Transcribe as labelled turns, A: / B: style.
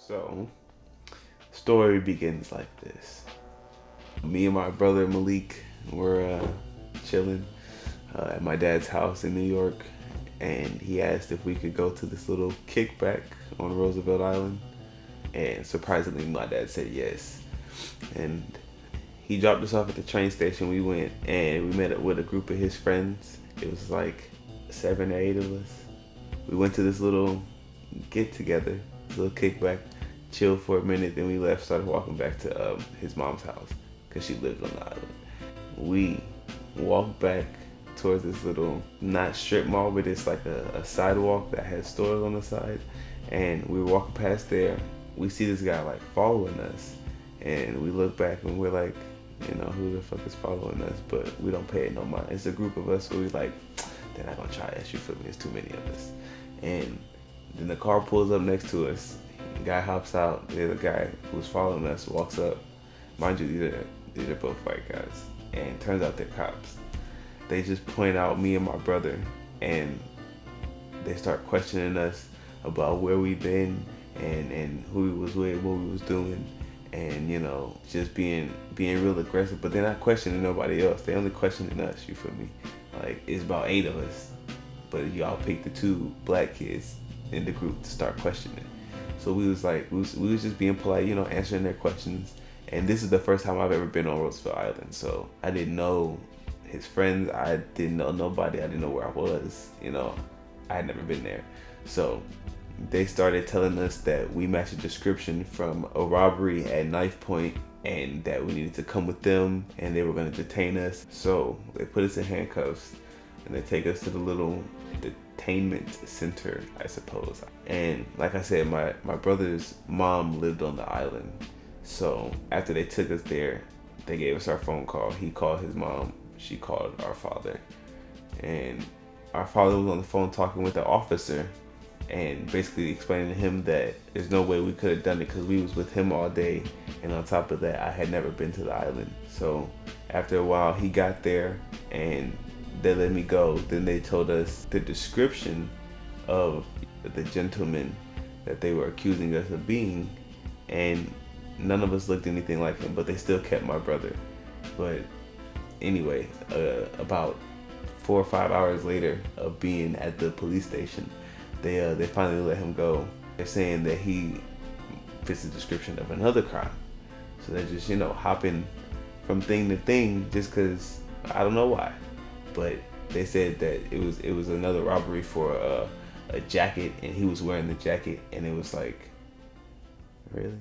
A: So, story begins like this. Me and my brother Malik were chilling at my dad's house in New York, and he asked if we could go to this little kickback on Roosevelt Island. And surprisingly, my dad said yes. And he dropped us off at the train station. We went and we met up with a group of his friends. It was like 7 or 8 of us. We went to this little get together, this little kickback, chilled for a minute, then we left, started walking back to his mom's house because she lived on the island. We walked back towards this little, not strip mall, but it's like a sidewalk that has stores on the side. And we were walking past there. We see this guy like following us, and we look back and we're like, you know, who the fuck is following us? But we don't pay it no mind. It's a group of us, so we like, they're not gonna try us, you feel me? There's too many of us. And then the car pulls up next to us. The guy hops out. The other guy who's following us walks up. Mind you, these are both white guys. And turns out they're cops. They just point out me and my brother, and they start questioning us about where we've been and who we was with, what we was doing, and you know, just being real aggressive. But they're not questioning nobody else. They only questioning us. You feel me? Like, it's about 8 of us, but y'all picked the 2 black kids in the group to start questioning. So we was like, we was just being polite, you know, answering their questions. And this is the first time I've ever been on Roosevelt Island, so I didn't know his friends. I didn't know nobody. I didn't know where I was. You know, I had never been there. So they started telling us that we matched a description from a robbery at knife point, and that we needed to come with them, and they were going to detain us. So they put us in handcuffs, and they take us to the little detainment center, I suppose. And like I said, my brother's mom lived on the island. So after they took us there, they gave us our phone call. He called his mom. She called our father. And our father was on the phone talking with the officer and basically explaining to him that there's no way we could have done it because we was with him all day. And on top of that, I had never been to the island. So after a while, he got there and they let me go. Then they told us the description of the gentleman that they were accusing us of being, and none of us looked anything like him, but they still kept my brother. But anyway, about 4 or 5 hours later of being at the police station, they finally let him go. They're saying that he fits the description of another crime. So they're just, you know, hopping from thing to thing just because, I don't know why. But they said that it was another robbery for a jacket, and he was wearing the jacket, and it was like, really?